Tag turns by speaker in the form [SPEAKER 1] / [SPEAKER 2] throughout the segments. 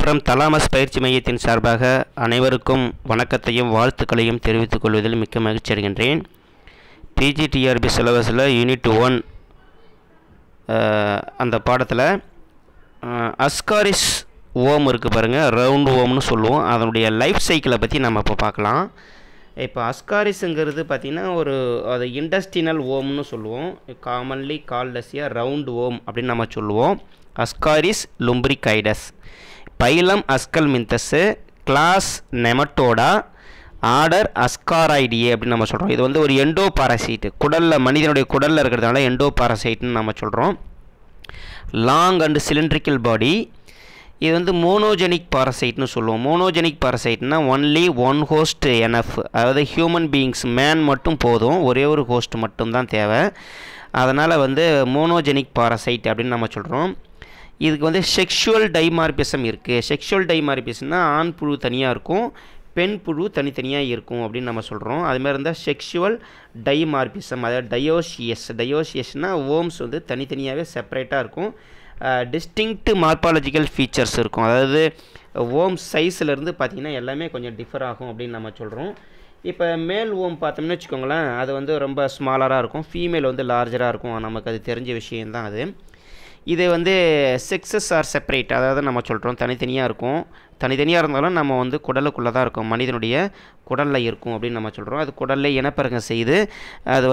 [SPEAKER 1] மற்றும் தலாமஸ் பயிற்சி மையத்தின் சார்பாக அனைவருக்கும் வணக்கத்தையும் வாழ்த்துக்களையும் தெரிவித்துக் கொள்வதில் மிக்க மகிழ்ச்சி அடைகின்றேன். பிஜிடிஆர்பி சிலபஸில் யூனிட் 1 அந்த பாடத்தில் அஸ்காரிஸ் ஓம் இருக்குது பாருங்கள், ரவுண்ட் ஓம்னு சொல்லுவோம். அதனுடைய லைஃப் சைக்கிளை பற்றி நம்ம இப்போ பார்க்கலாம். இப்போ அஸ்காரிஸுங்கிறது பார்த்திங்கன்னா அது இண்டஸ்டினல் ஓம்னு சொல்லுவோம். Commonly called as a round worm அப்படின்னு நம்ம சொல்லுவோம். Ascaris lumbricoides, phylum Aschelminthes, class Nematoda, order Ascaroidea அப்படின்னு நம்ம சொல்கிறோம். இது ஒரு எண்டோ பாராசைட்டு, குடலில் மனிதனுடைய குடலில் இருக்கிறதுனால எண்டோ பாராசைட்டுன்னு நம்ம சொல்கிறோம். Long and cylindrical body. இது மோனோஜெனிக் பாராசைட்னு சொல்லுவோம். மோனோஜெனிக் பாராசைட்னா ஒன்லி ஒன் ஹோஸ்ட் எனஃப், அதாவது ஹியூமன் பீயிங்ஸ் மேன் மட்டும் போதும், ஒரே ஒரு ஹோஸ்ட் மட்டும்தான் தேவை. அதனால் மோனோஜெனிக் பாராசைட் அப்படின்னு நம்ம சொல்கிறோம். இதுக்கு செக்ஷுவல் டைமார்பிசம் இருக்குது. செக்ஷுவல் டைமார்பிசம்னா ஆண் புழு தனியாக இருக்கும், பெண் புழு தனித்தனியாக இருக்கும் அப்படின்னு நம்ம சொல்கிறோம். அதுமாதிரி இருந்தால் செக்ஷுவல் டைமார்பிசம், அதாவது டயோசியஸ்னால் ஓம்ஸ் தனித்தனியாகவே செப்பரேட்டாக இருக்கும். டிஸ்டிங்க்ட் மார்பாலஜிக்கல் ஃபீச்சர்ஸ் இருக்கும். அதாவது ஓம் சைஸ்லேருந்து பார்த்திங்கன்னா எல்லாமே கொஞ்சம் டிஃபர் ஆகும் அப்படின்னு நம்ம சொல்கிறோம். இப்போ மேல் ஓம் பார்த்தோம்னு வச்சுக்கோங்களேன், அது ரொம்ப ஸ்மாலராக இருக்கும், ஃபீமேல் லார்ஜராக இருக்கும். நமக்கு அது தெரிஞ்ச விஷயந்தான் அது. இது செக்ஸஸ் ஆர் செப்பரேட், அதாவது நம்ம சொல்கிறோம் தனித்தனியாக இருக்கும். தனித்தனியாக இருந்தாலும் நம்ம குடலுக்குள்ளே தான் இருக்கும், மனிதனுடைய குடலில் இருக்கும் அப்படின்னு நம்ம சொல்கிறோம். அது குடலில் இனப்பெருக்கம் செய்து அது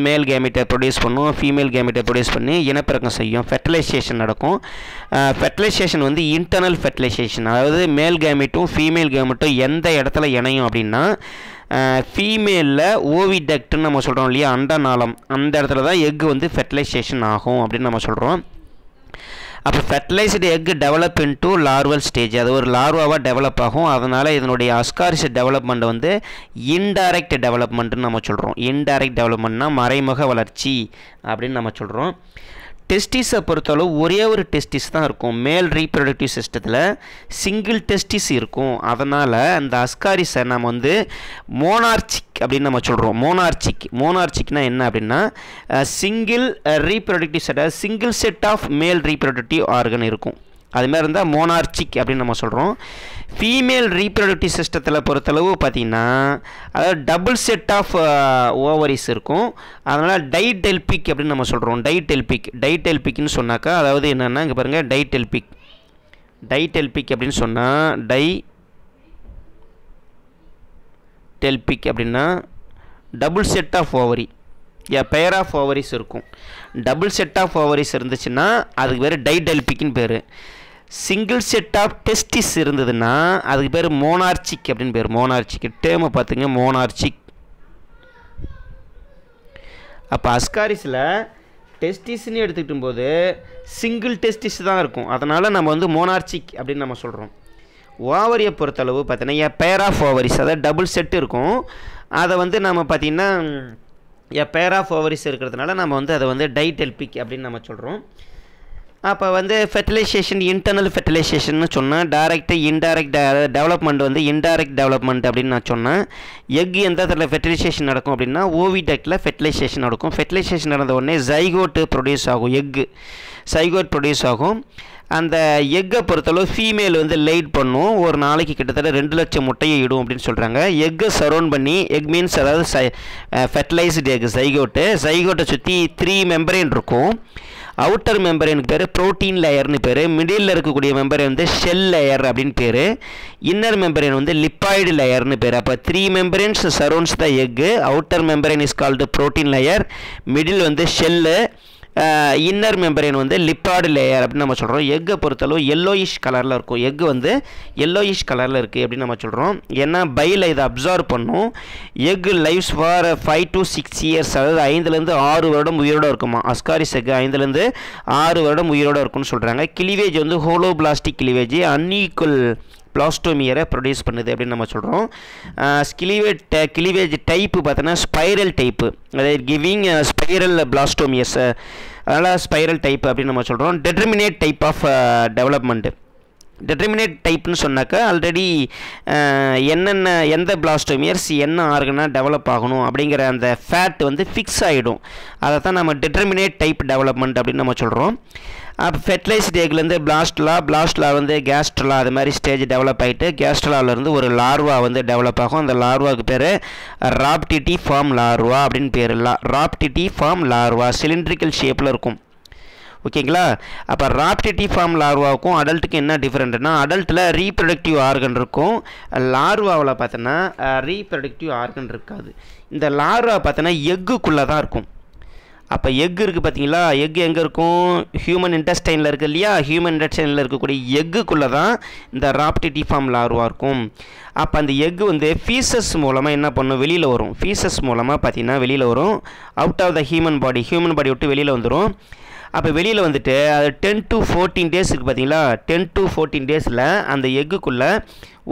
[SPEAKER 1] மேல் கேமெட்டை ப்ரொடியூஸ் பண்ணும், ஃபீமேல் கேமெட்டை ப்ரொடியூஸ் பண்ணி இனப்பெருக்கம் செய்யும். ஃபெர்டிலைசேஷன் நடக்கும். ஃபெர்டிலைசேஷன் இன்டர்னல் ஃபெர்டிலைசேஷன், அதாவது மேல் கேமெட்டும் ஃபீமேல் கேமெட்டும் எந்த இடத்துல இணையும் அப்படின்னா ஃபீமேலில் ஓவிடக்ட்னு நம்ம சொல்கிறோம் இல்லையா, அண்டநாளம், அந்த இடத்துல தான் எக்கு ஃபெர்டிலைசேஷன் ஆகும் அப்படின்னு நம்ம சொல்கிறோம். அப்போ fertilised egg develop into larval stage, அது ஒரு லார்வாவாக டெவலப் ஆகும். அதனால் இதனுடைய அஸ்காரிஸ் டெவலப்மெண்ட் இன்டைரக்ட் டெவலப்மெண்ட்டுன்னு நம்ம சொல்கிறோம். இன்டைரக்ட் டெவலப்மெண்ட்னா மறைமுக வளர்ச்சி அப்படின்னு நம்ம சொல்கிறோம். டெஸ்டிஸை பொறுத்தளவு ஒரே ஒரு டெஸ்டிஸ் தான் இருக்கும். மேல் ரீப்ரொடக்டிவ் சிஸ்டத்தில் சிங்கிள் டெஸ்டிஸ் இருக்கும். அதனால் அந்த அஸ்காரிஸை நம்ம மோனார்ச்சிக் அப்படின்னு நம்ம சொல்கிறோம். மோனார்ச்சிக்னா என்ன அப்படின்னா சிங்கிள் ரீப்ரொடக்டிவ் செட், அதாவது single set of male reproductive organ இருக்கும். அதுமாதிரி இருந்தால் மோனார்ச்சிக் அப்படின்னு நம்ம சொல்கிறோம். ஃபீமேல் ரீப்ரொடக்டிவ் சிஸ்டத்தில் பொறுத்தளவு பார்த்திங்கன்னா அதாவது டபுள் செட் ஆஃப் ஓவரிஸ் இருக்கும். அதனால் டைடெல்பிக் அப்படின்னு நம்ம சொல்கிறோம். டைடெல்பிக்னு சொன்னாக்கா அதாவது என்னென்னா இங்கே பாருங்கள், டைடெல்பிக் அப்படின்னு சொன்னால் டைடெல்பிக் அப்படின்னா double set of ovary, pair of ovaries இருக்கும். டபுள் செட் ஆஃப் ஓவரிஸ் இருந்துச்சுன்னா அதுக்கு பேர் டைடெல்பிக்னு பேர். சிங்கிள் செட் ஆஃப் டெஸ்டிஸ் இருந்ததுன்னா அதுக்கு பேர் மோனார்ச்சிக் அப்படின்னு பேர். மோனார்ச்சிக் டேமை பார்த்துங்க, மோனார்ச்சிக். அப்போ அஸ்காரிஸில் டெஸ்டிஸ்ன்னு எடுத்துக்கிட்டும் போது சிங்கிள் டெஸ்டிஸ் தான் இருக்கும். அதனால் நம்ம மோனார்ச்சிக் அப்படின்னு நம்ம சொல்கிறோம். ஓவரியை பொறுத்தளவு பார்த்தீங்கன்னா பேர் ஆஃப் ஓவரிஸ், அதாவது டபுள் செட்டு இருக்கும். அதை நம்ம பார்த்திங்கன்னா பேர் ஆஃப் ஓவரிஸ் இருக்கிறதுனால நம்ம அதை டைடெல்பிக் அப்படின்னு நம்ம சொல்கிறோம். அப்போ ஃபெர்டிலைசேஷன் இன்டர்னல் ஃபெர்டிலைசேஷன் சொன்னேன். Direct indirect development indirect development அப்படின்னு நான் சொன்னேன். எக் எந்த இடத்துல ஃபெர்டிலைசேஷன் நடக்கும் அப்படின்னா ஓவிடக்டில் ஃபெர்டிலைசேஷன் நடக்கும். ஃபெர்டிலைசேஷன் நடந்த உடனே ஜைகோட்டு ப்ரொடியூஸ் ஆகும், சைகோட் ப்ரொடியூஸ் ஆகும். அந்த எக்கை பொறுத்தளவு ஃபீமேல் லைட் பண்ணும். ஒரு நாளைக்கு கிட்டத்தட்ட 2 லட்சம் முட்டையை இடும் அப்படின்னு சொல்கிறாங்க. எக்கை சரௌண்ட் பண்ணி, எக் மீன்ஸ் அதாவது ஃபெர்டிலைஸ்டு எக், ஜைகோட்டை சுற்றி 3 மெம்பரேன் இருக்கும். அவுட்டர் மெம்பரேனுக்கு பேர் ப்ரோட்டீன் லேயர்னு பேர். மிடில் இருக்கக்கூடிய மெம்பரேன் ஷெல் லேயர் அப்படின்னு பேர். இன்னர் மெம்பரேன் லிப்பாய்டு லேயர்னு பேர். அப்போ 3 membranes surrounds the egg. Outer membrane is called protein layer, middle shell, inner membrane lipoid layer அப்படின்னு நம்ம சொல்கிறோம். எக்கை பொறுத்தளவு எல்லோயிஷ் கலரில் இருக்கும். எக்கு எல்லோயிஷ் கலரில் இருக்குது அப்படின்னு நம்ம சொல்கிறோம். ஏன்னா பையில் இதை அப்சார்வ் பண்ணும். Egg lives for 5 to 6 years, அதாவது 5லேருந்து 6 வருடம் உயிரோடு இருக்குமா. அஸ்காரிஸ் எக்கு 5லேருந்து 6 வருடம் உயிரோடு இருக்குன்னு சொல்கிறாங்க. கிளிவேஜ் ஹோலோபிளாஸ்டிக் கிளிவேஜ், அன்ஈக்குவல் பிளாஸ்டோமியரை ப்ரொடியூஸ் பண்ணுது அப்படின்னு நம்ம சொல்கிறோம். கிளிவேஜ் டைப்பு பார்த்தோன்னா ஸ்பைரல் டைப்பு, அதாவது கிவிங் ஸ்பைரல் பிளாஸ்டோமியஸ், அதனால் ஸ்பைரல் டைப் அப்படின்னு நம்ம சொல்கிறோம். டெட்டர்மினேட் டைப் ஆஃப் டெவலப்மெண்ட், டிட்டர்மினேட் டைப்னு சொன்னாக்கா ஆல்ரெடி என்னென்ன எந்த பிளாஸ்டோமியர்ஸ் என்ன ஆர்கனாக டெவலப் ஆகணும் அப்படிங்கிற அந்த ஃபேட் வந்து ஃபிக்ஸ் ஆகிடும். அதை தான் நம்ம டிட்டர்மினேட் டைப் டெவலப்மெண்ட் அப்படின்னு நம்ம சொல்கிறோம். அப்போ ஃபெர்டிலைஸ்டு எக்லேருந்து பிளாஸ்ட்லா வந்து கேஸ்ட்ரலா அது மாதிரி ஸ்டேஜ் டெவலப் ஆகிட்டு கேஸ்ட்ரலாவிலேருந்து ஒரு லார்வா வந்து டெவலப் ஆகும். அந்த லார்வாவுக்கு பேர் ராப்டிட்டி ஃபார்ம் லார்வா அப்படின்னு பேர். ராப்டிட்டி ஃபார்ம் லார்வா சிலிண்ட்ரிக்கல் ஷேப்பில் இருக்கும். ஓகேங்களா? அப்போ ராப்டிட்டி ஃபார்ம் லார்வாவுக்கும் அடல்ட்டுக்கு என்ன டிஃப்ரெண்ட்னா, அடல்ட்டில் ரீப்ரொடக்டிவ் ஆர்கன் இருக்கும், லார்வாவில் பார்த்தோன்னா ரீப்ரொடக்டிவ் ஆர்கன் இருக்காது. இந்த லார்வா பார்த்தோன்னா எக்குக்குள்ளே தான் இருக்கும். அப்போ எக் இருக்குது பார்த்தீங்களா, எக் எங்கே இருக்கும்? ஹியூமன் இன்டெஸ்டைனில் இருக்குது இல்லையா? ஹியூமன் இன்டெஸ்டைனில் இருக்கக்கூடிய எக்குக்குள்ளே தான் இந்த ராப்டிட்டி ஃபார்ம் லார்வா இருக்கும். அப்போ அந்த எக்கு வந்து ஃபீசஸ் மூலமாக என்ன பண்ணும்? வெளியில் வரும். ஃபீசஸ் மூலமாக பார்த்தீங்கன்னா வெளியில் வரும். Out of the human body விட்டு வெளியில் வந்துடும். அப்போ வெளியில் வந்துட்டு அது 10 to 14 டேஸுக்கு பார்த்தீங்களா, 10 to 14 டேஸில் அந்த எக்குக்குள்ளே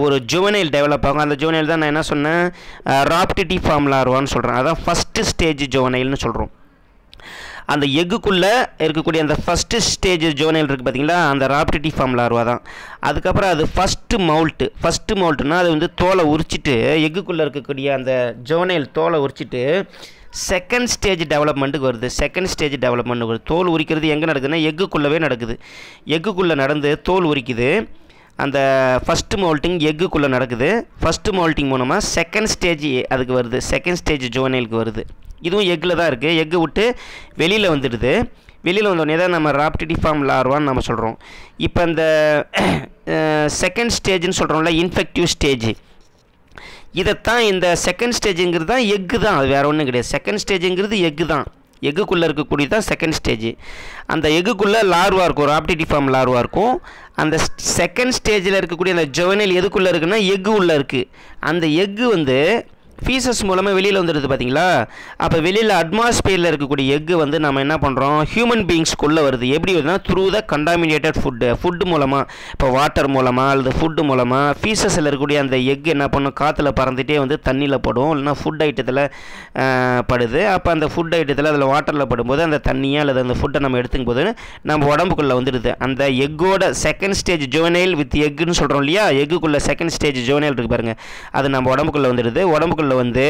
[SPEAKER 1] ஒரு ஜுவனைல் டெவலப் ஆகும். அந்த ஜுவனைல் தான் நான் என்ன சொன்னேன்? ராப்டிட்டி ஃபார்ம் லார்வான்னு சொல்கிறேன். அதான் ஃபஸ்ட்டு ஸ்டேஜ் ஜுவனைல்னு சொல்கிறோம். அந்த எக்குக்குள்ளே இருக்கக்கூடிய அந்த ஃபஸ்ட்டு ஸ்டேஜ் ஜோனைல் இருக்குது பார்த்தீங்களா, அந்த ராப்டிட்டி ஃபார்ம் லார்வா தான். அதுக்கப்புறம் அது ஃபஸ்ட்டு மவுல்ட்டுனா அது வந்து தோலை உரிச்சிட்டு எக்குக்குள்ளே இருக்கக்கூடிய அந்த ஜோனைல் தோலை உரிச்சிட்டு செகண்ட் ஸ்டேஜ் டெவலப்மெண்ட்டுக்கு வருது. தோல் உரிக்கிறது எங்கே நடக்குதுன்னா எக்குக்குள்ளவே நடக்குது. எக்குக்குள்ளே நடந்து தோல் உரிக்குது. அந்த ஃபஸ்ட்டு மவுல்ட்டிங் எக்குக்குள்ளே நடக்குது. ஃபஸ்ட்டு மவுல்ட்டிங் மூலமாக செகண்ட் ஸ்டேஜ் அதுக்கு வருது, செகண்ட் ஸ்டேஜ் ஜோனைலுக்கு வருது. இதுவும் எக்கில் தான் இருக்குது. எக்கு விட்டு வெளியில் வந்துடுது. வெளியில் வந்தோடனே தான் நம்ம ராப்டிட்டி ஃபார்ம் லார்வான்னு நம்ம சொல்கிறோம். இப்போ இந்த செகண்ட் ஸ்டேஜ்னு சொல்கிறோம்ல, இன்ஃபெக்டிவ் ஸ்டேஜ், இதைத்தான் இந்த செகண்ட் ஸ்டேஜுங்கிறது தான் எக்கு தான், அது வேறு ஒன்றும் கிடையாது. செகண்ட் ஸ்டேஜுங்கிறது எக்கு தான், எக்குக்குள்ளே இருக்கக்கூடிய தான் செகண்ட் ஸ்டேஜ். அந்த எக்குக்குள்ளே லார்வா இருக்கும், ராப்டிட்டி ஃபார்ம் லார்வா இருக்கும். அந்த செகண்ட் ஸ்டேஜில் இருக்கக்கூடிய அந்த ஜுவனைல் எதுக்குள்ளே இருக்குன்னா எக்கு உள்ளே இருக்குது. அந்த எக்கு வந்து ஃபீசஸ் மூலமாக வெளியில் வந்துடுது பார்த்தீங்களா. அப்போ வெளியில் அட்மாஸ்பியரில் இருக்கக்கூடிய எக்கு வந்து நம்ம என்ன பண்ணுறோம்? ஹியூமன் பீயிங்ஸ்க்குள்ளே வருது. எப்படி வருதுன்னா த்ரூ த கண்டாமினேட்டட் ஃபுட்டு மூலமாக, இப்போ வாட்டர் மூலமாக அல்லது ஃபுட்டு மூலமாக ஃபீசஸில் இருக்கக்கூடிய அந்த எக் என்ன பண்ணும்? காற்றுல பறந்துகிட்டே வந்து தண்ணியில் படும், இல்லைனா ஃபுட் ஐட்டத்தில் படுது. அப்போ அந்த ஃபுட் ஐட்டத்தில் அதில் வாட்டரில் படும்போது அந்த தண்ணியை அல்லது அந்த ஃபுட்டை நம்ம எடுத்துக்கும் போது நம்ம உடம்புக்குள்ளே வந்துடுது. அந்த எக்கோட செகண்ட் ஸ்டேஜ் ஜுவனைல் வித் எக்குன்னு சொல்கிறோம் இல்லையா, எக்குக்குள்ளே செகண்ட் ஸ்டேஜ் ஜுவனைல் இருக்குது பாருங்கள், அது நம்ம உடம்புக்குள்ளே வந்துடுது. உடம்புக்குள்ளே வந்து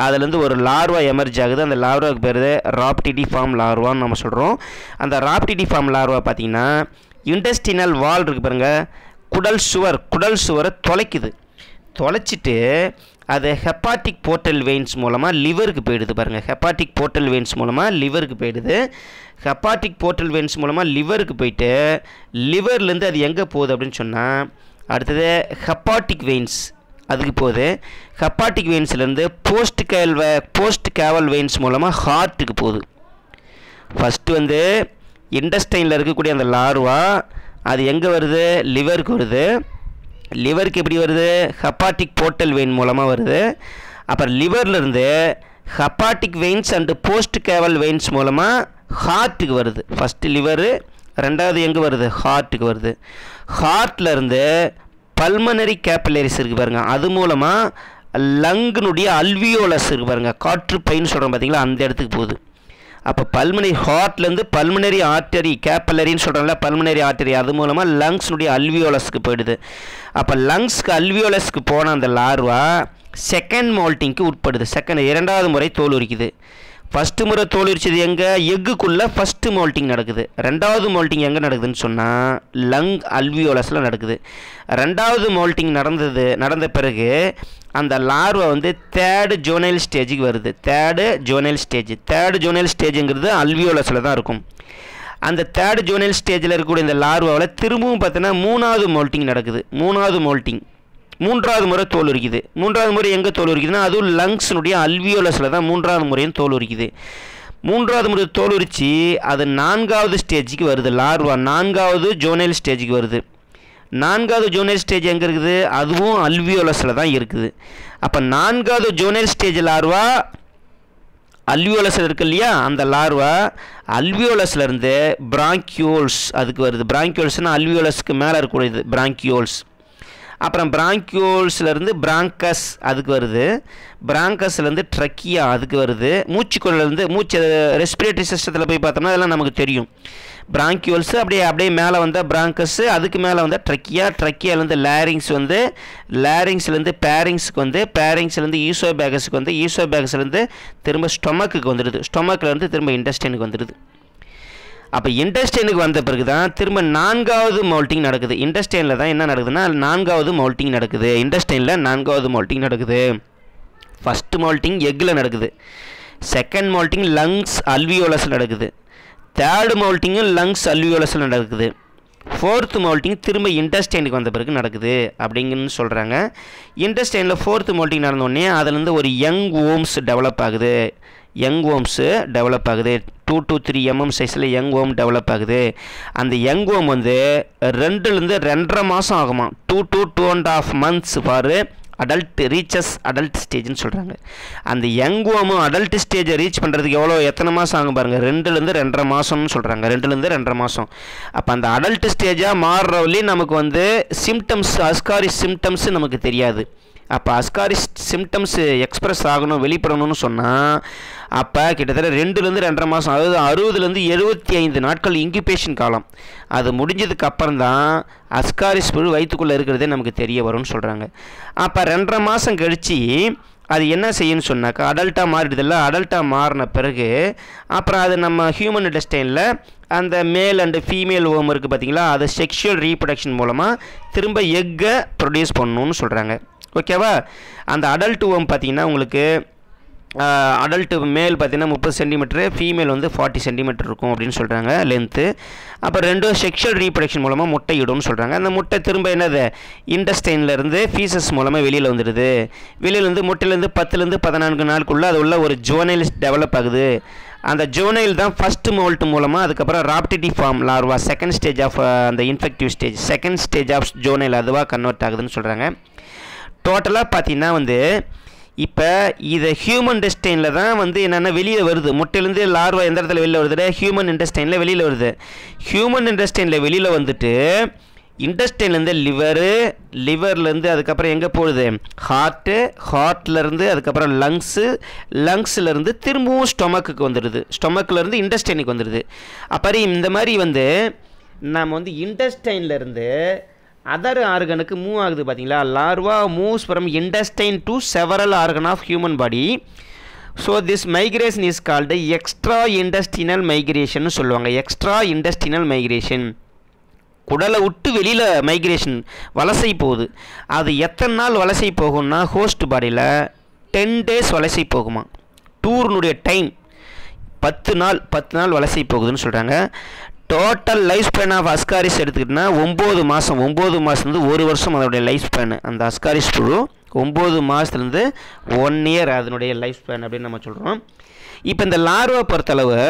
[SPEAKER 1] அதுலேருந்து ஒரு லார்வா எமர்ஜ் ஆகுது. அந்த லார்வாவுக்கு பேர் ராப்டிட்டி ஃபார்ம் லார்வான்னு நம்ம சொல்கிறோம். அந்த ராப்டிட்டி ஃபார்ம் லார்வா பார்த்திங்கன்னா இன்டெஸ்டினல் வால் இருக்குது பாருங்கள், குடல் சுவரை தொலைச்சிட்டு அது ஹெப்பாட்டிக் போர்ட்டல் வெயின்ஸ் மூலமாக லிவருக்கு போயிடுது பாருங்கள். ஹெப்பாட்டிக் போர்ட்டல் வெயின்ஸ் மூலமாக லிவருக்கு போயிட்டு லிவர்லேருந்து அது எங்கே போகுது அப்படின்னு சொன்னால் அடுத்தது ஹெப்பாட்டிக் வெயின்ஸ் அதுக்கு போகுது. ஹெப்பாட்டிக் வெயின்ஸ்லேருந்து போஸ்ட் கேவல் வெயின்ஸ் மூலமாக ஹார்ட்டுக்கு போகுது. ஃபஸ்ட்டு வந்து இன்டெஸ்டைனில் இருக்கக்கூடிய அந்த லார்வா அது எங்கே வருது? லிவருக்கு வருது. லிவருக்கு எப்படி வருது? ஹெப்பாட்டிக் போர்ட்டல் வெயின் மூலமாக வருது. அப்புறம் லிவர்லேருந்து hepatic veins and post caval veins மூலமாக ஹார்ட்டுக்கு வருது. ஃபஸ்ட்டு லிவரு, ரெண்டாவது எங்கே வருது? ஹார்ட்டுக்கு வருது. ஹார்ட்லேருந்து பல்மனரி கேப்பிலரிஸ் இருக்குது பாருங்கள், அது மூலமாக லங்கினுடைய அல்வியோலஸ் இருக்குது பாருங்கள், காற்று பைன்னு சொல்கிறோம் பார்த்தீங்களா, அந்த இடத்துக்கு போகுது. அப்போ ஹார்ட்லேருந்து பல்மனரி ஆர்டரி கேப்பலரின்னு சொல்கிறோம்ல, பல்மனரி ஆர்டரி, அது மூலமாக லங்ஸ்னுடைய அல்வியோலஸ்க்கு போயிடுது. அப்போ லங்ஸ்க்கு அல்வியோலஸ்க்கு போன அந்த லார்வா செகண்ட் மவுல்ட்டிங்க்கு உட்படுது. இரண்டாவது முறை தோல் உரிக்குது. ஃபஸ்ட்டு முறை தோல் உரிச்சது எங்கே? எக்குக்குள்ளே ஃபஸ்ட்டு மவுல்ட்டிங் நடக்குது. ரெண்டாவது மவுல்ட்டிங் எங்கே நடக்குதுன்னு சொன்னால் லங் அல்வியோலஸில் நடக்குது. ரெண்டாவது மவுல்ட்டிங் நடந்த பிறகு அந்த லார்வா வந்து தேர்டு ஜோனைல் ஸ்டேஜுக்கு வருது. தேர்டு ஜோனைல் ஸ்டேஜுங்கிறது அல்வியோலஸில் தான் இருக்கும். அந்த தேர்டு ஜோனைல் ஸ்டேஜில் இருக்கக்கூடிய இந்த லார்வாவில் திரும்பவும் பார்த்தீங்கன்னா மூணாவது மவுல்ட்டிங் நடக்குது. மூன்றாவது முறை தோல் உரிக்குது. மூன்றாவது முறை எங்கே தோல் உரிக்குதுன்னா அதுவும் லங்ஸ்னுடைய அல்வியோலஸில் தான் மூன்றாவது முறையும் தோல் உரிக்குது. மூன்றாவது முறை தோல் உரித்து அது நான்காவது ஸ்டேஜுக்கு வருது. லார்வா நான்காவது ஜோனைல் ஸ்டேஜுக்கு வருது. நான்காவது ஜோனைல் ஸ்டேஜ் எங்கே இருக்குது? அதுவும் அல்வியோலஸில் தான் இருக்குது. அப்போ நான்காவது ஜோனைல் ஸ்டேஜ் லார்வா அல்வியோலஸில் இருக்கு இல்லையா, அந்த லார்வா அல்வியோலஸ்லேருந்து பிராங்கியோல்ஸ் அதுக்கு வருது. பிராங்கியோல்ஸ்னால் அல்வியோலஸ்க்கு மேலே இருக்கக்கூடியது பிராங்கியோல்ஸ். அப்புறம் பிராங்கியோல்ஸ்லேருந்து பிராங்கஸ் அதுக்கு வருது. பிராங்கஸ்லேருந்து ட்ரக்கியா அதுக்கு வருது. மூச்சு ரெஸ்பிரேட்டரி சிஸ்டத்தில் போய் பார்த்தோம்னா அதெல்லாம் நமக்கு தெரியும். பிராங்கியூல்ஸ் அப்படியே மேலே வந்தால் பிராங்கஸ், அதுக்கு மேலே வந்தால் ட்ரக்கியா, ட்ரக்கியாலேருந்து லேரிங்ஸ் வந்து லேரிங்ஸ்லேருந்து பேரிங்ஸுக்கு வந்து பேரிங்ஸ்லேருந்து ஈசோபேகஸுக்கு வந்து ஈசோபேகஸ்லேருந்து திரும்ப ஸ்டொமக்குக்கு வந்துடுது, ஸ்டொமக்லேருந்து திரும்ப இன்டெஸ்டைனுக்கு வந்துடுது. அப்போ இன்டெஸ்டைனுக்கு வந்த பிறகு தான் திரும்ப 4வது மோல்ட்டிங் நடக்குது. இன்டெஸ்டைனில் தான் என்ன நடக்குதுன்னா 4வது மோல்ட்டிங் நடக்குது. இன்டெஸ்டைனில் 4வது மோல்ட்டிங் நடக்குது. ஃபஸ்ட்டு மோல்ட்டிங் எக்கில் நடக்குது, செகண்ட் மோல்ட்டிங் லங்ஸ் அல்வியோலஸில் நடக்குது, தேர்டு மோல்ட்டிங்கும் லங்ஸ் அல்வியோலஸில் நடக்குது, ஃபோர்த்து மோல்ட்டிங் திரும்ப இன்டெஸ்டைனுக்கு வந்த பிறகு நடக்குது அப்படிங்கன்னு சொல்கிறாங்க. இன்டெஸ்டைனில் ஃபோர்த்து மோல்ட்டிங் நடந்தோடனே அதுலேருந்து ஒரு யங் ஓம்ஸ் டெவலப் ஆகுது. யங் ஓம்ஸு டெவலப் ஆகுது. 2 to 3 mm சைஸில் யங் ஓம் டெவலப் ஆகுது. அந்த யங் ஓம் வந்து 2லேருந்து 2.5 மாதம் ஆகுமா. 2 to 2.5 months for adult reaches adult ஸ்டேஜ்னு சொல்கிறாங்க. அந்த யங் ஓமும் அடல்ட் ஸ்டேஜை ரீச் பண்ணுறதுக்கு எத்தனை மாதம் ஆகும் பாருங்கள், 2லேருந்து 2.5 மாதம்னு சொல்கிறாங்க. 2லேருந்து 2.5 மாதம். அப்போ அந்த அடல்ட் ஸ்டேஜாக மாறுறவரையும் நமக்கு வந்து சிம்டம்ஸ், அஸ்காரிஸ் சிம்டம்ஸு நமக்கு தெரியாது. அப்போ அஸ்காரிஸ் சிம்டம்ஸ் எக்ஸ்பிரஸ் ஆகணும், வெளிப்படணும்னு சொன்னால் அப்போ கிட்டத்தட்ட 2லேருந்து 2.5 மாதம், அதாவது 60லேருந்து 75 நாட்கள் இன்குபேஷன் காலம். அது முடிஞ்சதுக்கு அப்புறம் தான் அஸ்காரிஸ் புழு வயிற்றுக்குள்ளே இருக்கிறதே நமக்கு தெரிய வரும்னு சொல்கிறாங்க. அப்போ 2.5 மாதம் கழித்து அது என்ன செய்யுன்னு சொன்னாக்கா அடல்ட்டாக மாறிடுதில்ல. அடல்ட்டாக மாறின பிறகு அப்புறம் அது நம்ம ஹியூமன் இன்டெஸ்டைனில் அந்த மேல் அண்டு ஃபீமேல் ஓம் இருக்குது பார்த்தீங்களா, அது செக்ஷுவல் ரீப்ரொடக்ஷன் மூலமாக திரும்ப எக்கை ப்ரொடியூஸ் பண்ணணும்னு சொல்கிறாங்க. ஓகேவா. அந்த அடல்ட் ஓம் பார்த்திங்கன்னா உங்களுக்கு அடல்ட்டு மேல் பார்த்திங்கன்னா 30 சென்டிமீட்டரு, ஃபீமேல் வந்து 40 சென்டிமீட்டர் இருக்கும் அப்படின்னு சொல்கிறாங்க லென்த்து. அப்போ ரெண்டும் செக்ஷுவல் ரீப்ரொடக்ஷன் மூலமாக முட்டை இடும்னு சொல்கிறாங்க. அந்த முட்டை திரும்ப என்னது இன்டெஸ்டைன்லேருந்து ஃபீசஸ் மூலமாக வெளியில் வந்துடுது. வெளியில் வந்து முட்டையிலேருந்து 10லேருந்து 14 நாளுக்குள்ளே அது உள்ள ஒரு ஜோனைல் டெவலப் ஆகுது. அந்த ஜோனைல் தான் ஃபஸ்ட்டு மோல்ட் மூலமாக அதுக்கப்புறம் rhabditiform larva second stage of அந்த infective stage second stage of juvenile அதுவாக கன்வெர்ட் ஆகுதுன்னு சொல்கிறாங்க. டோட்டலாக பார்த்திங்கன்னா வந்து இப்போ இதை ஹியூமன் இன்டெஸ்டைனில் தான் வந்து என்னென்னா வெளியே வருது. முட்டையிலேருந்து லார்வா எந்த இடத்துல வெளியில் வருது, ஹியூமன் இன்டெஸ்டைனில் வெளியில் வருது. ஹியூமன் இன்டெஸ்டைனில் வெளியில் வந்துட்டு இன்டெஸ்டைன்லேருந்து லிவர்லேருந்து அதுக்கப்புறம் எங்கே போகுது ஹார்ட்லேருந்து அதுக்கப்புறம் லங்ஸ்லேருந்து திரும்பவும் ஸ்டொமக்குக்கு வந்துடுது. ஸ்டொமக்லேருந்து இன்டெஸ்டைனுக்கு வந்துடுது. அப்புறம் இந்த மாதிரி வந்து நம்ம வந்து இன்டெஸ்டைன்லேருந்து அதர் ஆர்கனுக்கு மூவ் ஆகுது பார்த்தீங்களா. Larva moves from intestine to several organ of human body. So this migration is called extra intestinal migration சொல்லுவாங்க. எக்ஸ்ட்ரா இன்டெஸ்டினல் மைக்ரேஷன் குடலை விட்டு வெளியில் மைக்ரேஷன் வலசை போகுது. அது எத்தனை நாள் வலசை போகும்னா ஹோஸ்ட் பாடியில் 10 days வலசை போகுமா. டூர்னுடைய டைம் 10 நாள் வலசை போகுதுன்னு சொல்கிறாங்க. Total life span of Ascaris எடுத்துக்கிட்டோன்னா 9 மாதம். 9 மாதத்துலேருந்து 1 வருஷம் அதனுடைய லைஃப் ஸ்பேனு. அந்த அஸ்காரிஸ் புழு 9 மாதத்துலேருந்து 1 year அதனுடைய லைஃப் ஸ்பேன் அப்படின்னு நம்ம சொல்கிறோம். இப்போ இந்த லார்வா பொறுத்தளவு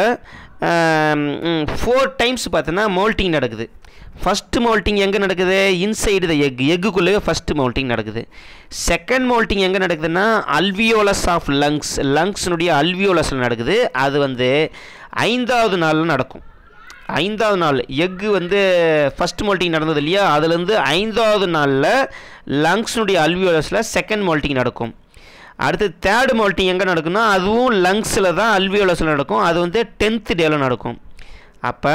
[SPEAKER 1] 4 times பார்த்தோன்னா மோல்ட்டிங் நடக்குது. ஃபஸ்ட்டு மோல்ட்டிங் எங்கே நடக்குது, இன்சைடு த எக்குள்ளே ஃபஸ்ட்டு மோல்ட்டிங் நடக்குது. செகண்ட் மோல்ட்டிங் எங்கே நடக்குதுன்னா அல்வியோலஸ் ஆஃப் லங்ஸ்னுடைய அல்வியோலஸில் நடக்குது. அது வந்து 5வது நாளில் நடக்கும். 5வது நாள் எக்கு வந்து ஃபஸ்ட் மோல்ட்டிங் நடந்தது இல்லையா, அதுலேருந்து 5வது நாளில் லங்ஸ்னுடைய அல்வியோலஸில் செகண்ட் மோல்ட்டிங் நடக்கும். அடுத்து தேர்டு மோல்ட்டிங் எங்கே நடக்கும்னா அதுவும் லங்ஸில் தான் அல்வியோலஸில் நடக்கும். அது வந்து 10th டேவில் நடக்கும். அப்போ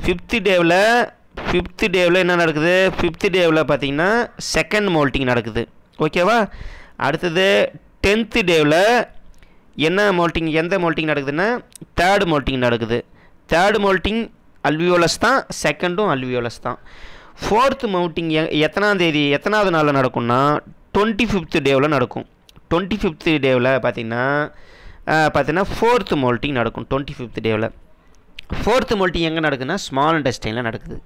[SPEAKER 1] 5th டேவில் என்ன நடக்குது, 5th டேவில் பார்த்திங்கன்னா செகண்ட் மோல்ட்டிங் நடக்குது. ஓகேவா. அடுத்தது 10th டேவில் என்ன மோல்ட்டிங், எந்த மோல்ட்டிங் நடக்குதுன்னா தேர்டு மோல்ட்டிங் நடக்குது. தேர்டு மோல்ட்டிங் அல்வியோலஸ் தான், செகண்டும் அல்வியோலஸ் தான். 4th மோல்ட்டிங் எத்தனாவது நாளில் நடக்கும்னா 25th டேவில் நடக்கும். 25th டேவில் பார்த்திங்கன்னா 4th மோல்ட்டிங் நடக்கும். 25th டேவில் 4th மோல்ட்டிங் எங்கே நடக்குதுன்னா ஸ்மால் இன்டெஸ்டைனில் நடக்குது.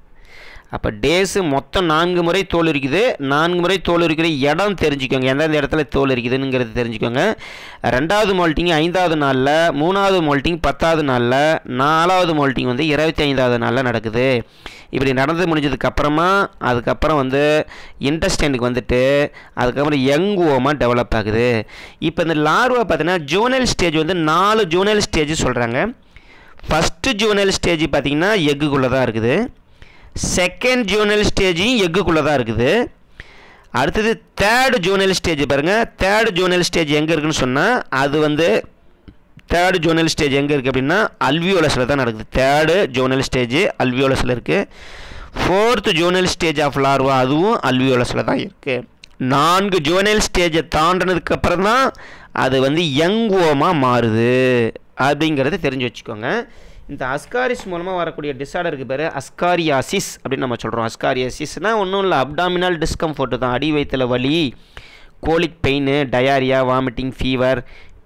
[SPEAKER 1] அப்போ டேஸு மொத்தம் 4 முறை தோல் இருக்குது. 4 முறை தோல் இருக்கிற இடம் தெரிஞ்சுக்கோங்க, எந்தெந்த இடத்துல தோல் இருக்குதுங்கிறது தெரிஞ்சுக்கோங்க. 2வது மோல்ட்டிங் 5வது நாளில், 3வது மோல்ட்டிங் 10வது நாளில், 4வது மோல்ட்டிங் வந்து 25வது நாளில் நடக்குது. இப்படி நடந்து முடிஞ்சதுக்கப்புறமா அதுக்கப்புறம் வந்து இன்டெஸ்டைனுக்கு வந்துட்டு அதுக்கப்புறம் யங் ஓமாக டெவலப் ஆகுது. இப்போ இந்த லார்வா பார்த்தீங்கன்னா ஜோனல் ஸ்டேஜ் வந்து 4 ஜோனல் ஸ்டேஜ் சொல்கிறாங்க. ஃபஸ்ட்டு ஜோனல் ஸ்டேஜ் பார்த்திங்கன்னா எக்குள்ளே தான் இருக்குது. செகண்ட் ஜோனல் ஸ்டேஜும் எக்குள்ளே தான் இருக்குது. அடுத்தது தேர்டு ஜோனல் ஸ்டேஜ் பாருங்கள். தேர்டு ஜோனல் ஸ்டேஜ் எங்கே இருக்குதுன்னு சொன்னால் அது வந்து தேர்டு ஜோனல் ஸ்டேஜ் எங்கே இருக்குது அப்படின்னா அல்வியோலஸில் தான் நடக்குது. தேர்டு ஜோனல் ஸ்டேஜ் அல்வியோலஸில் இருக்குது. Fourth zonal stage of larva அதுவும் அல்வியோலஸில் தான் இருக்குது. 4 ஜோனல் ஸ்டேஜை தாண்டினதுக்கப்புறம் தான் அது வந்து யங் ஓமாக மாறுது அப்படிங்கிறத தெரிஞ்சு வச்சுக்கோங்க. இந்த அஸ்காரிஸ் மூலமாக வரக்கூடிய டிஸார்டருக்கு பேர் அஸ்காரியாசிஸ் அப்படின்னு நம்ம சொல்கிறோம். அஸ்காரியாசிஸ்னால் ஒன்றும் இல்லை, அப்டாமினல் டிஸ்கம்ஃபர்ட்டு தான். அடி வயிற்றுல வலி, colic pain, diarrhoea, vomiting, fever,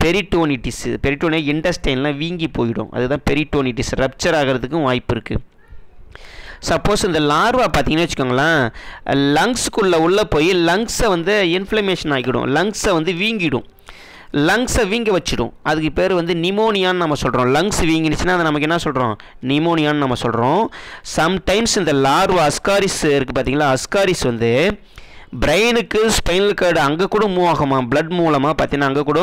[SPEAKER 1] peritonitis. பெரிட்டோனியா இன்டெஸ்டைன்லாம் வீங்கி போயிடும், அதுதான் பெரிட்டோனிட்டிஸ். ரப்சர் ஆகிறதுக்கும் வாய்ப்பு இருக்குது. சப்போஸ் இந்த லார்வா பார்த்தீங்கன்னு வச்சுக்கோங்களேன், லங்ஸுக்குள்ளே உள்ளே போய் லங்ஸை வந்து இன்ஃப்ளமேஷன் ஆகிடும், லங்ஸை வந்து வீங்கிடும், லங்ஸை வீங்க வச்சிடும். அதுக்கு பேர் வந்து நிமோனியான்னு நம்ம சொல்கிறோம். லங்ஸ் வீங்கிடுச்சுன்னா அதை நமக்கு என்ன சொல்கிறோம்? நிமோனியான்னு நம்ம சொல்கிறோம். சம்டைம்ஸ் இந்த லார்வா அஸ்காரிஸ் இருக்குது பார்த்தீங்களா, அஸ்காரிஸ் வந்து பிரெயினுக்கு ஸ்பைனல் கார்டு அங்கே கூட மூவ் ஆகுமா, பிளட் மூலமாக பார்த்தீங்கன்னா அங்கே கூட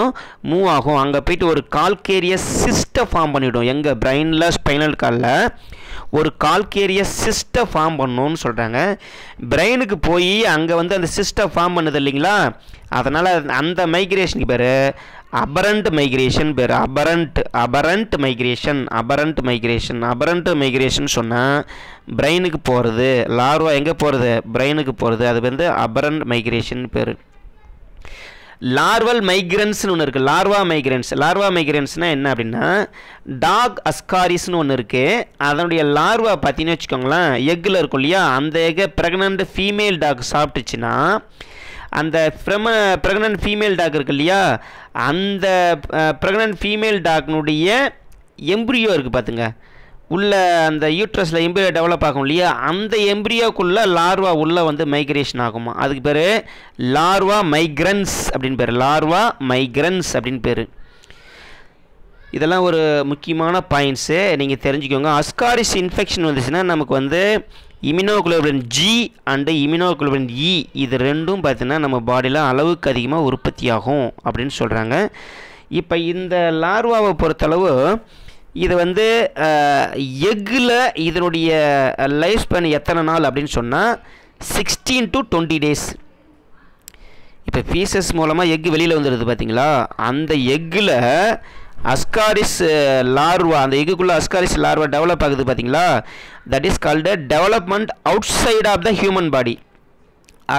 [SPEAKER 1] மூவ் ஆகும். அங்கே போயிட்டு ஒரு கால்கேரியஸ் சிஸ்ட்டை ஃபார்ம் பண்ணிவிடும். எங்கள் பிரெயினில் ஸ்பைனல் கார்டில் ஒரு கால்கேரியஸ் சிஸ்ட்டை ஃபார்ம் பண்ணணும்னு சொல்கிறாங்க. பிரெயினுக்கு போய் அங்கே வந்து அந்த சிஸ்ட்டை ஃபார்ம் பண்ணுது இல்லைங்களா, அதனால் அந்த மைக்ரேஷனுக்கு பேர் அபரண்ட் மைக்ரேஷன் பேர். அபரண்ட் மைக்ரேஷன் சொன்னால் பிரெயினுக்கு போகிறது. லார்வா எங்கே போகிறது? பிரெயினுக்கு போகிறது. அது வந்து அபரண்ட் மைக்ரேஷன் பேர். லார்வல் மைக்ரன்ஸ்னு ஒன்று இருக்குது. லார்வா மைக்ரன்ஸ்னால் என்ன அப்படின்னா, டாக் அஸ்காரிஸ்னு ஒன்று இருக்குது. அதனுடைய லார்வா பார்த்தீங்கன்னு வச்சுக்கோங்களேன், எக்கில் இருக்கும் இல்லையா, அந்த எக்கை ப்ரெக்னென்ட் ஃபீமேல் டாக் சாப்பிட்டுச்சுன்னா அந்த ப்ரெக்னென்ட் ஃபீமேல் டாக் இருக்கு இல்லையா, அந்த ப்ரெக்னென்ட் ஃபீமேல் டாக்னுடைய எம்ப்ரியோ இருக்குது பார்த்துங்க, உள்ள அந்த யூட்ரஸில் எம்ப்ரியோ டெவலப் ஆகும் இல்லையா, அந்த எம்ப்ரியோக்குள்ளே லார்வா உள்ளே வந்து மைக்ரேஷன் ஆகுமா. அதுக்கு பேர் லார்வா மைக்ரன்ஸ் அப்படின்னு பேர். லார்வா மைக்ரன்ஸ் அப்படின்னு பேர். இதெல்லாம் ஒரு முக்கியமான பாயிண்ட்ஸு, நீங்கள் தெரிஞ்சுக்கோங்க. அஸ்காரிஸ் இன்ஃபெக்ஷன் வந்துச்சுன்னா நமக்கு வந்து இம்யூனோகுளோபின் ஜி அண்டு இம்யூனோகுளோபின் இ இது ரெண்டும் பார்த்தீங்கன்னா நம்ம பாடியில் அளவுக்கு அதிகமாக உற்பத்தி ஆகும் அப்படின்னு சொல்கிறாங்க. இப்போ இந்த லார்வாவை பொறுத்தளவு இது வந்து எக்கில் இதனுடைய லைஃப் ஸ்பேன் எத்தனை நாள் அப்படின்னு சொன்னால் 16 to 20 days. இப்போ ஃபீசஸ் மூலமாக எக்கு வெளியில் வந்துடுது பார்த்தீங்களா, அந்த எக்கில் அஸ்காரிஸ் லார்வா, அந்த எக்குக்குள்ளே அஸ்காரிஸ் லார்வா டெவலப் ஆகுது பார்த்தீங்களா, that is called development outside of the human body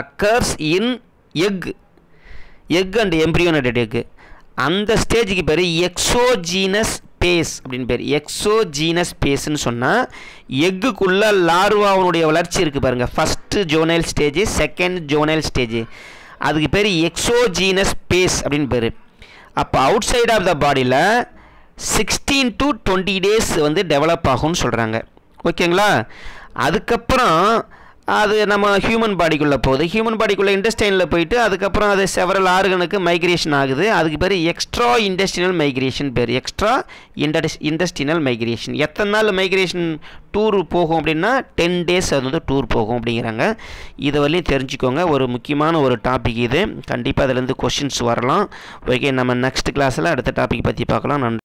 [SPEAKER 1] occurs in egg and embryonated egg. அந்த ஸ்டேஜுக்கு பேர் எக்ஸோஜீனஸ் பேஸ் அப்படின்னு பேர். எக்ஸோஜீனஸ் பேஸ்ன்னு சொன்னால் எக்குக்குள்ளே லார்வாவுடைய வளர்ச்சி இருக்குது பாருங்கள், first zonal stage, second zonal stage, அதுக்கு பேர் எக்ஸோஜீனஸ் பேஸ் அப்படின்னு பேர். அப்போ அவுட் சைட் ஆஃப் த பாடியில் 16 to 20 days வந்து டெவலப் ஆகும்னு சொல்கிறாங்க. ஓகேங்களா? அதுக்கப்புறம் அது நம்ம ஹியூமன் பாடிக்குள்ளே போகுது. ஹியூமன் பாடிக்குள்ளே இன்டெஸ்டைனில் போயிட்டு அதுக்கப்புறம் அது செவரல் ஆர்கனுக்கு மைக்ரேஷன் ஆகுது. அதுக்கு பேர் எக்ஸ்ட்ரா இன்டெஸ்டினல் மைக்ரேஷன் பேர். Extra intestinal migration. எத்தனை நாள் மைக்ரேஷன் டூர் போகும் அப்படின்னா 10 days அது வந்து டூர் போகும் அப்படிங்கிறாங்க. இதை வரையும் தெரிஞ்சுக்கோங்க. ஒரு முக்கியமான ஒரு டாபிக் இது. கண்டிப்பாக அதுலேருந்து கொஷின்ஸ் வரலாம். ஓகே, நம்ம நெக்ஸ்ட் கிளாஸில் அடுத்த டாபிக் பற்றி பார்க்கலாம். நன்றி.